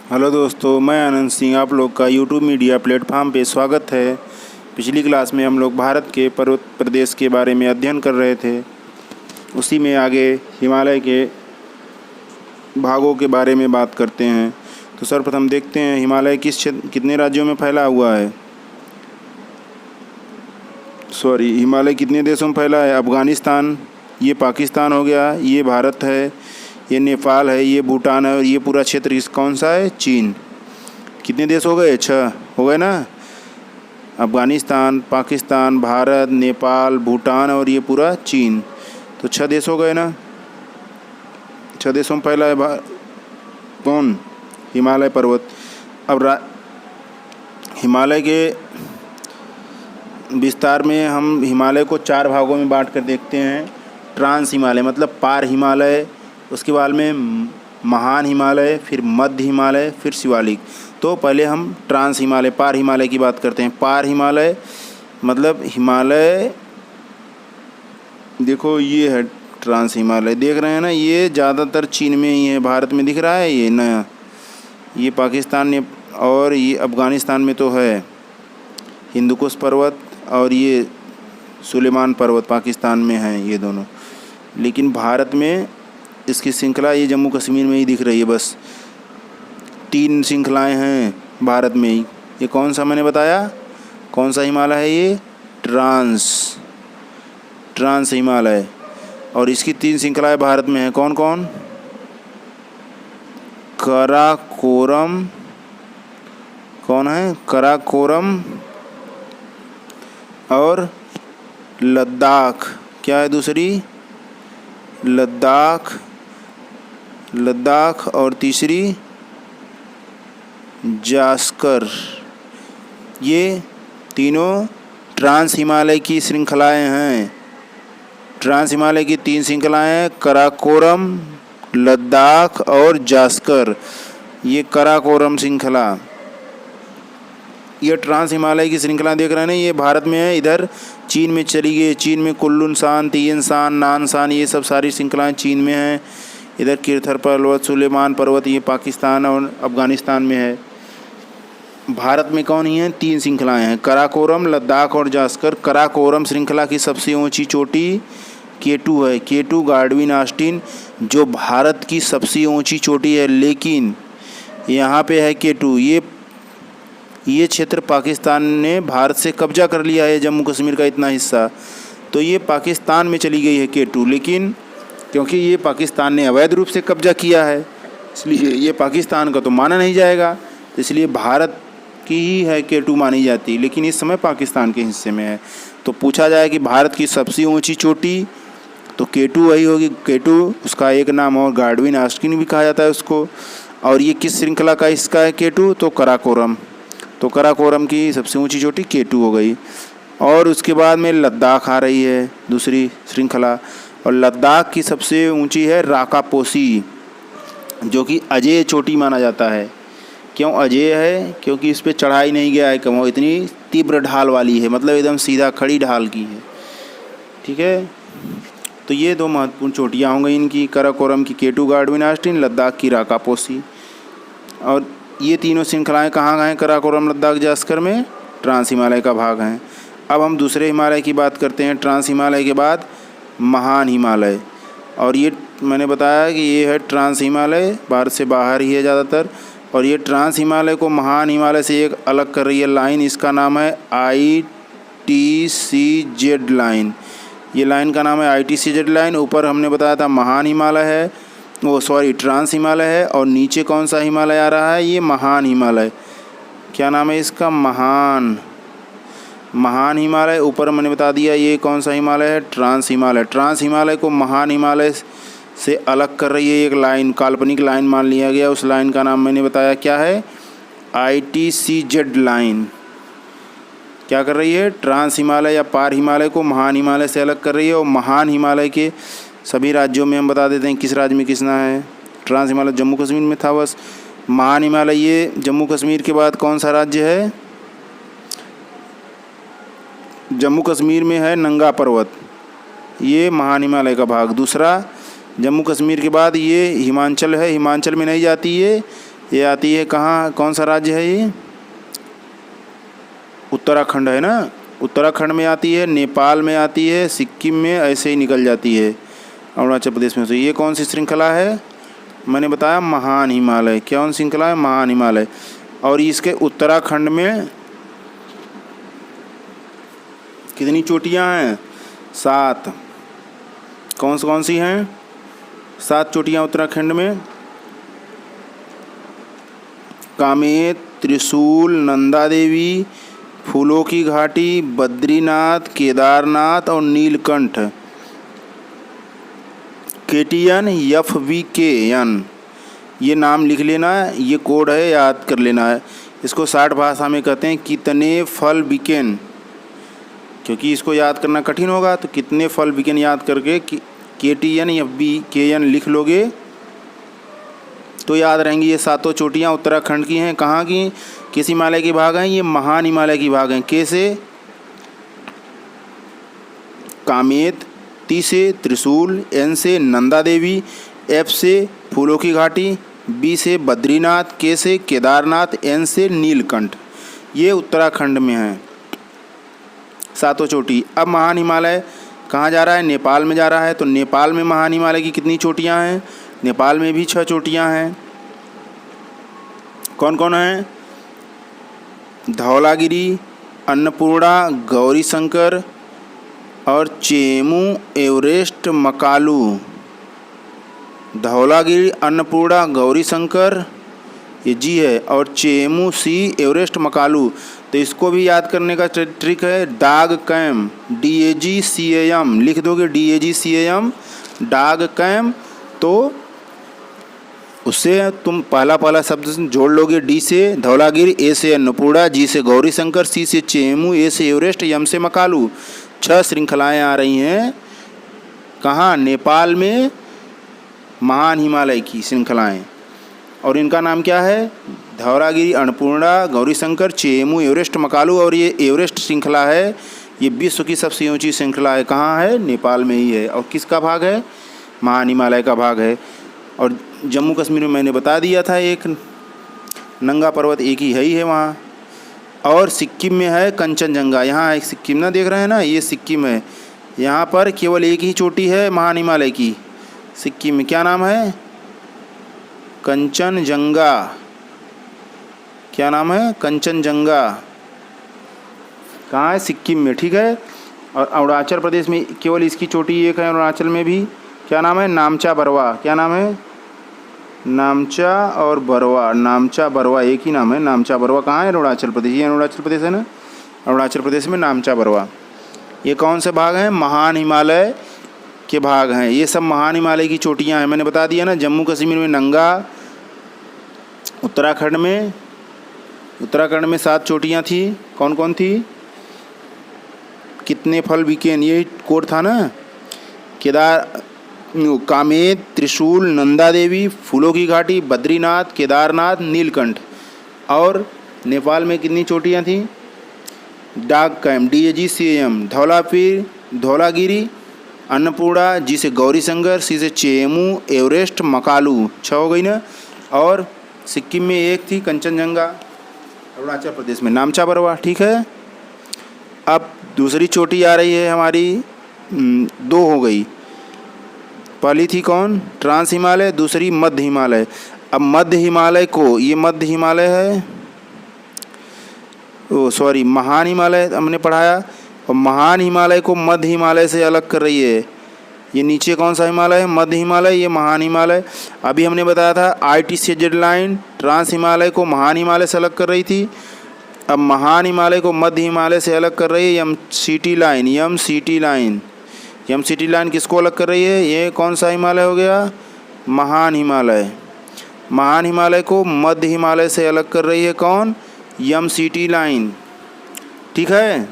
Hello दोस्तों, मैं आनंद सिंह आप लोग का यूट्यूब मीडिया प्लेटफॉर्म पे स्वागत है। पिछली क्लास में हम लोग भारत के पर्वत प्रदेश के बारे में अध्ययन कर रहे थे। उसी में आगे हिमालय के भागों के बारे में बात करते हैं। तो सर्वप्रथम देखते हैं हिमालय कितने राज्यों में फैला हुआ है। हिमालय कितने देशों में फैला है। अफ़गानिस्तान, ये पाकिस्तान हो गया, ये भारत है, ये नेपाल है, ये भूटान है और ये पूरा क्षेत्र इस कौन सा है, चीन। कितने देश हो गए, 6 हो गए ना। अफ़गानिस्तान, पाकिस्तान, भारत, नेपाल, भूटान और ये पूरा चीन, तो 6 देश हो गए ना। 6 देशों में फैला है कौन, हिमालय पर्वत। अब हिमालय के विस्तार में हम हिमालय को 4 भागों में बांट कर देखते हैं। ट्रांस हिमालय मतलब पार हिमालय, उसके बाद में महान हिमालय, फिर मध्य हिमालय, फिर शिवालिक। तो पहले हम ट्रांस हिमालय पार हिमालय की बात करते हैं। पार हिमालय मतलब हिमालय, देखो ये है ट्रांस हिमालय, देख रहे हैं ना, ये ज़्यादातर चीन में ही है। भारत में दिख रहा है ये नया, ये पाकिस्तान ने और ये अफ़गानिस्तान में तो है हिंदुकुश पर्वत, और ये सुलेमान पर्वत पाकिस्तान में है, ये दोनों। लेकिन भारत में इसकी श्रृंखला ये जम्मू कश्मीर में ही दिख रही है बस। 3 श्रृंखलाएं हैं भारत में ही। ये कौन सा मैंने बताया, कौन सा हिमालय है ये, ट्रांस हिमालय। और इसकी 3 श्रृंखलाएं भारत में हैं, कौन कौन, कराकोरम, कौन है, कराकोरम और लद्दाख। क्या है दूसरी, लद्दाख और तीसरी जास्कर। ये तीनों ट्रांस हिमालय की श्रृंखलाएं हैं। ट्रांस हिमालय की 3 श्रृंखलाएं हैं, कराकोरम, लद्दाख और जास्कर। ये कराकोरम श्रृंखला, ये ट्रांस हिमालय की श्रृंखला देख रहे हैं ना, ये भारत में है। इधर चीन में चली गई, चीन में कुल्लुनसान, तियनसान, नानसान, ये सब सारी श्रृंखलाएं चीन में हैं। इधर किरथर पर्वत, सुलेमान पर्वत, ये पाकिस्तान और अफ़गानिस्तान में है। भारत में कौन ही हैं, 3 श्रृंखलाएं हैं, कराकोरम, लद्दाख और जास्कर। कराकोरम श्रृंखला की सबसे ऊंची चोटी K2 है, K2 गार्डविन ऑस्टिन, जो भारत की सबसे ऊंची चोटी है। लेकिन यहाँ पे है K2, ये क्षेत्र पाकिस्तान ने भारत से कब्जा कर लिया है, जम्मू कश्मीर का इतना हिस्सा, तो ये पाकिस्तान में चली गई है K2। लेकिन क्योंकि ये पाकिस्तान ने अवैध रूप से कब्जा किया है, इसलिए ये पाकिस्तान का तो माना नहीं जाएगा, तो इसलिए भारत की ही है K2 मानी जाती, लेकिन इस समय पाकिस्तान के हिस्से में है। तो पूछा जाए कि भारत की सबसे ऊंची चोटी, तो K2 वही होगी। K2, उसका एक नाम और गार्डविन ऑस्टिन भी कहा जाता है उसको। और ये किस श्रृंखला का इसका है K2, तो कराकोरम। तो कराकोरम की सबसे ऊंची चोटी K2 हो गई। और उसके बाद में लद्दाख आ रही है दूसरी श्रृंखला, और लद्दाख की सबसे ऊंची है राकापोसी, जो कि अजेय चोटी माना जाता है। क्यों अजेय है, क्योंकि इस पर चढ़ाई नहीं गया है कम, इतनी तीव्र ढाल वाली है, मतलब एकदम सीधा खड़ी ढाल की है, ठीक है। तो ये 2 महत्वपूर्ण चोटियाँ होंगी इनकी, कराकोरम की K2 गार्डविन ऑस्टिन, लद्दाख की राकापोसी। और ये तीनों श्रृंखलाएं कहाँ हैं, कराकोरम, लद्दाख, जास्कर में ट्रांस हिमालय का भाग हैं। अब हम दूसरे हिमालय की बात करते हैं। ट्रांस हिमालय के बाद महान हिमालय, और ये मैंने बताया कि ये है ट्रांस हिमालय, भारत से बाहर ही है ज़्यादातर। और ये ट्रांस हिमालय को महान हिमालय से एक अलग कर रही है लाइन, इसका नाम है ITCZ लाइन। ये लाइन का नाम है ITCZ लाइन। ऊपर हमने बताया था महान हिमालय है, ट्रांस हिमालय है, और नीचे कौन सा हिमालय आ रहा है, ये महान हिमालय। क्या नाम है इसका, महान हिमालय। ऊपर मैंने बता दिया ये कौन सा हिमालय है, ट्रांस हिमालय। ट्रांस हिमालय को महान हिमालय से अलग कर रही है एक लाइन, काल्पनिक लाइन मान लिया गया। उस लाइन का नाम मैंने बताया क्या है, ITCZ लाइन। क्या कर रही है, ट्रांस हिमालय या पार हिमालय को महान हिमालय से अलग कर रही है। और महान हिमालय के सभी राज्यों में हम बता देते हैं किस राज्य में किसना है। ट्रांस हिमालय जम्मू कश्मीर में था बस। महान हिमालय ये जम्मू कश्मीर के बाद कौन सा राज्य है, जम्मू कश्मीर में है नंगा पर्वत, ये महान हिमालय का भाग। दूसरा जम्मू कश्मीर के बाद ये हिमाचल है, हिमाचल में नहीं जाती, ये आती है कहाँ, कौन सा राज्य है ये? उत्तराखंड है ना, उत्तराखंड में आती है, नेपाल में आती है, सिक्किम में ऐसे ही निकल जाती है, अरुणाचल प्रदेश में से। ये कौन सी श्रृंखला है? मैंने बताया महान हिमालय। कौन श्रृंखला है? महान हिमालय। और इसके उत्तराखंड में कितनी चोटियां हैं? 7। कौन सी हैं? 7 चोटियां उत्तराखंड में। कामेत, त्रिशूल, नंदा देवी, फूलों की घाटी, बद्रीनाथ, केदारनाथ और नीलकंठ। KTN FVKN ये नाम लिख लेना है, ये कोड है, याद कर लेना है। इसको 60 भाषा में कहते हैं कितने फल बिकेन, क्योंकि इसको याद करना कठिन होगा, तो कितने फल बिकेन याद करके KTN FVKN लिख लोगे तो याद रहेंगी। ये 7 चोटियाँ उत्तराखंड की हैं। कहाँ की? किस हिमालय की भाग हैं? ये महान हिमालय की भाग हैं। के से? कामेत, T से त्रिशूल, N से नंदा देवी, F से फूलों की घाटी, B से बद्रीनाथ, K से केदारनाथ, N से नीलकंठ। ये उत्तराखंड में है 7 चोटी। अब महान हिमालय कहाँ जा रहा है? नेपाल में जा रहा है। तो नेपाल में महान हिमालय की कितनी चोटियाँ हैं? नेपाल में भी 6 चोटियाँ हैं। कौन कौन हैं? धौलागिरी, अन्नपूर्णा, गौरी शंकर और चेमू, एवरेस्ट, मकालू। धौलागिरी, अन्नपूर्णा, गौरी शंकर ये जी है, और चेमू C, एवरेस्ट, मकालू। तो इसको भी याद करने का ट्रिक है, डाग कैम, DAGCAM लिख दोगे, DAGCAM डाग कैम। तो उससे तुम पहला शब्द जोड़ लोगे। D से धौलागिरी, A से अन्नपूर्णा, G से गौरी शंकर, C से चेमू, A से एवरेस्ट, M से मकालू। 6 श्रृंखलाएँ आ रही हैं। कहाँ? नेपाल में महान हिमालय की श्रृंखलाएँ, और इनका नाम क्या है? धौलागिरी, अन्नपूर्णा, गौरी शंकर, चेमू, एवरेस्ट, मकालू। और ये एवरेस्ट श्रृंखला है, ये विश्व की सबसे ऊंची श्रृंखला है। कहाँ है? नेपाल में ही है। और किसका भाग है? महान हिमालय का भाग है। और जम्मू कश्मीर में मैंने बता दिया था, एक नंगा पर्वत एक ही है वहाँ। और सिक्किम में है कंचनजंगा। यहाँ है सिक्किम ना, देख रहे हैं ना, ये सिक्किम है। यहाँ पर केवल एक ही चोटी है महान हिमालय की सिक्किम में। क्या नाम है? कंचनजंगा। क्या नाम है? कंचनजंगा। कहाँ है? सिक्किम में, ठीक है। और अरुणाचल प्रदेश में केवल इसकी चोटी एक है, अरुणाचल में भी। क्या नाम है? नामचा बरवा। क्या नाम है? नामचा और बरवा। नामचा बरवा एक ही नाम है, नामचा बरवा। कहाँ है? अरुणाचल प्रदेश। ये अरुणाचल प्रदेश है ना, अरुणाचल प्रदेश में नामचा बरवा। ये कौन से भाग हैं? महान हिमालय के भाग हैं। ये सब महान हिमालय की चोटियाँ हैं। मैंने बता दिया ना, जम्मू कश्मीर में नंगा, उत्तराखंड में 7 चोटियाँ थी। कौन कौन थी? कितने फल बिकेन, ये कोड था ना। कामेत, त्रिशूल, नंदा देवी, फूलों की घाटी, बद्रीनाथ, केदारनाथ, नीलकंठ। और नेपाल में कितनी चोटियाँ थी? डाग कैम, DAGCAM, धौलागिरी, अन्नपूर्णा, G से गौरी शंकर, C से चेमू, एवरेस्ट, मकालू। 6 हो गई ना। और सिक्किम में एक थी कंचनजंगा, अरुणाचल प्रदेश में नामचा बरवा, ठीक है। अब दूसरी चोटी आ रही है हमारी, 2 हो गई। पहली थी कौन? ट्रांस हिमालय, दूसरी मध्य हिमालय। अब मध्य हिमालय को, ये मध्य हिमालय है, महान हिमालय हमने पढ़ाया, और महान हिमालय को मध्य हिमालय से अलग कर रही है। ये नीचे कौन सा हिमालय है? मध्य हिमालय, ये महान हिमालय। अभी हमने बताया था ITCZ लाइन ट्रांस हिमालय को महान हिमालय से अलग कर रही थी। अब महान हिमालय को मध्य हिमालय से अलग कर रही है MCT लाइन। MCT लाइन किसको अलग कर रही है? ये कौन सा हिमालय हो गया? महान हिमालय। महान हिमालय को मध्य हिमालय से अलग कर रही है कौन? MCT लाइन, ठीक है।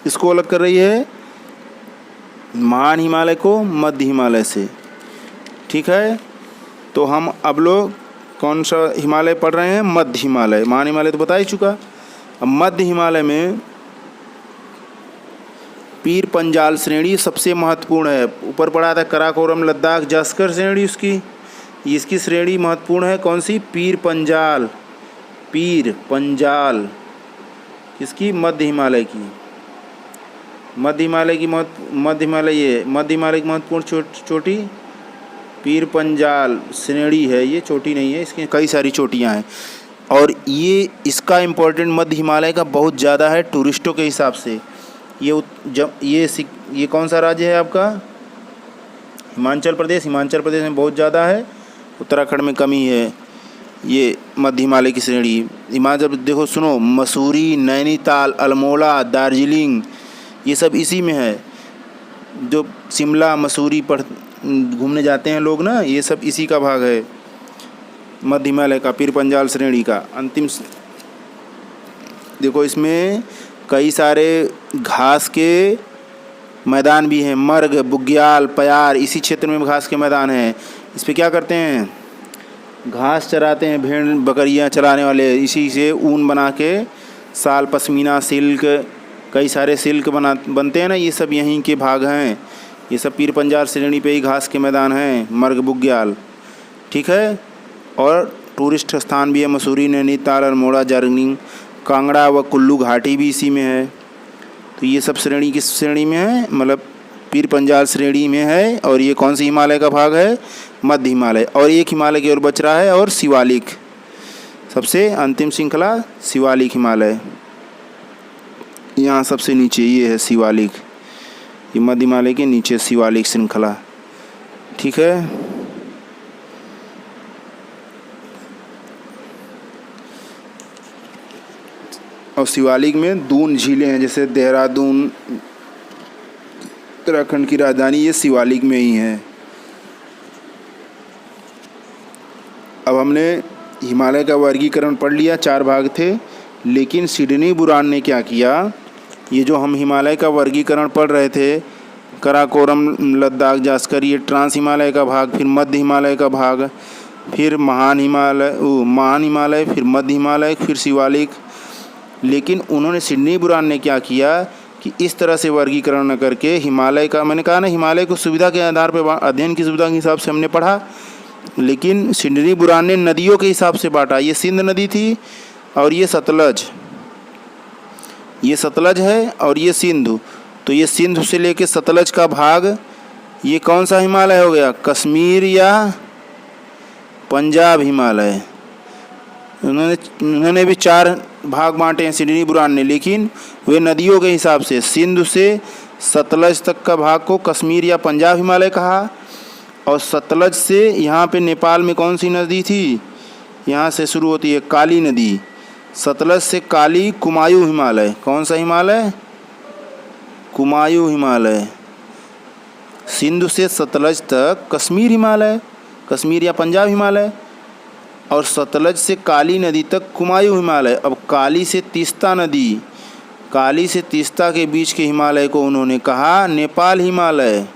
इसको अलग कर रही है महान हिमालय को मध्य हिमालय से, ठीक है। तो हम अब लोग कौन सा हिमालय पढ़ रहे हैं? मध्य हिमालय। महान हिमालय तो बता ही चुका। अब मध्य हिमालय में पीर पंजाल श्रेणी सबसे महत्वपूर्ण है। ऊपर पढ़ा था कराकोरम, लद्दाख, जस्कर श्रेणी उसकी। इसकी श्रेणी महत्वपूर्ण है कौन सी? पीर पंजाल। पीर पंजाल किसकी? मध्य हिमालय की। मध्य हिमालय की मध्य हिमालय की महत्वपूर्ण चोटी पीर पंजाल श्रेणी है, ये चोटी नहीं है, इसकी कई सारी चोटियां हैं। और ये इसका इम्पोर्टेंट मध्य हिमालय का बहुत ज़्यादा है टूरिस्टों के हिसाब से। ये कौन सा राज्य है आपका? हिमाचल प्रदेश। हिमाचल प्रदेश में बहुत ज़्यादा है, उत्तराखंड में कमी है। ये मध्य हिमालय की श्रेणी। हिमाचल देखो सुनो, मसूरी, नैनीताल, अल्मोड़ा, दार्जिलिंग, ये सब इसी में है। जो शिमला मसूरी पर घूमने जाते हैं लोग ना, ये सब इसी का भाग है, मध्य हिमालय का, पीर पंजाल श्रेणी का। अंतिम देखो इसमें कई सारे घास के मैदान भी हैं, मर्ग, बुग्याल, पयार, इसी क्षेत्र में घास के मैदान हैं। इस पर क्या करते हैं? घास चराते हैं, भेड़ बकरियां चराने वाले। इसी से ऊन बना के साल, पश्मीना, सिल्क, कई सारे सिल्क बनते हैं ना, ये सब यहीं के भाग हैं। ये सब पीर पंजाल श्रेणी पे ही घास के मैदान हैं, मर्ग, बुग्याल, ठीक है। और टूरिस्ट स्थान भी है, मसूरी, नैनीताल, अल्मोड़ा, दार्जिलिंग, कांगड़ा व कुल्लू घाटी भी इसी में है। तो ये सब श्रेणी किस श्रेणी में है? मतलब पीर पंजाल श्रेणी में है। और ये कौन सी हिमालय का भाग है? मध्य हिमालय। और एक हिमालय की ओर बच रहा है, और शिवालिक, सबसे अंतिम श्रृंखला शिवालिक हिमालय, यहाँ सबसे नीचे ये है शिवालिक। ये मध्य हिमालय के नीचे शिवालिक श्रृंखला, ठीक है। और शिवालिक में दून झीलें हैं, जैसे देहरादून, उत्तराखंड की राजधानी, ये शिवालिक में ही है। अब हमने हिमालय का वर्गीकरण पढ़ लिया, 4 भाग थे। लेकिन सिडनी बुरान ने क्या किया? ये जो हम हिमालय का वर्गीकरण पढ़ रहे थे, कराकोरम, लद्दाख, जास्कर, ये ट्रांस हिमालय का भाग, फिर मध्य हिमालय का भाग, फिर महान हिमालय, फिर मध्य हिमालय, फिर शिवालिक। लेकिन उन्होंने, सिडनी बुरान ने क्या किया कि इस तरह से वर्गीकरण न करके हिमालय का, मैंने कहा ना हिमालय को सुविधा के आधार पर, अध्ययन की सुविधा के हिसाब से हमने पढ़ा, लेकिन सिडनी बुरान ने नदियों के हिसाब से बांटा। ये सिंध नदी थी और ये सतलज है और ये सिंधु। तो ये सिंधु से लेके सतलज का भाग, ये कौन सा हिमालय हो गया? कश्मीर या पंजाब हिमालय। उन्होंने भी 4 भाग बांटे हैं सिडनी बुरान ने, लेकिन वे नदियों के हिसाब से। सिंधु से सतलज तक का भाग को कश्मीर या पंजाब हिमालय कहा। और सतलज से यहाँ पे नेपाल में कौन सी नदी थी? यहाँ से शुरू होती है काली नदी। सतलज से काली, कुमायूं हिमालय। कौन सा हिमालय? कुमायूं हिमालय। सिंधु से सतलज तक कश्मीर हिमालय, कश्मीर या पंजाब हिमालय। और सतलज से काली नदी तक कुमायूं हिमालय। अब काली से तीस्ता नदी, काली से तीस्ता के बीच के हिमालय को उन्होंने कहा नेपाल हिमालय।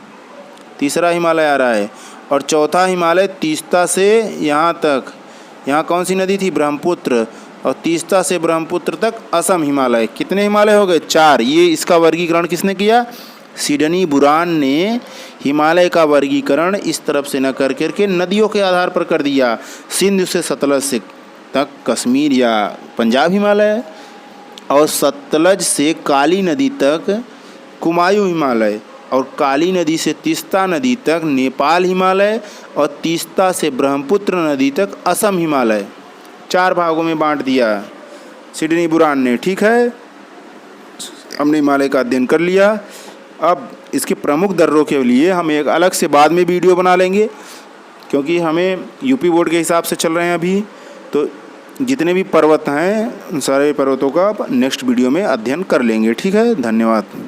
तीसरा हिमालय आ रहा है। और चौथा हिमालय तीस्ता से यहाँ तक, यहाँ कौन सी नदी थी? ब्रह्मपुत्र। और तीस्ता से ब्रह्मपुत्र तक असम हिमालय। कितने हिमालय हो गए? 4। ये इसका वर्गीकरण किसने किया? सिडनी बुरान ने हिमालय का वर्गीकरण इस तरफ से न कर करके नदियों के आधार पर कर दिया। सिंधु से सतलज से तक कश्मीर या पंजाब हिमालय, और सतलज से काली नदी तक कुमायूं हिमालय, और काली नदी से तीस्ता नदी तक नेपाल हिमालय, और तीस्ता से ब्रह्मपुत्र नदी तक असम हिमालय। 4 भागों में बांट दिया सिडनी बुरान ने, ठीक है। हमने हिमालय का अध्ययन कर लिया। अब इसके प्रमुख दर्रों के लिए हम एक अलग से बाद में वीडियो बना लेंगे, क्योंकि हमें यूपी बोर्ड के हिसाब से चल रहे हैं अभी। तो जितने भी पर्वत हैं उन सारे पर्वतों का नेक्स्ट वीडियो में अध्ययन कर लेंगे, ठीक है। धन्यवाद।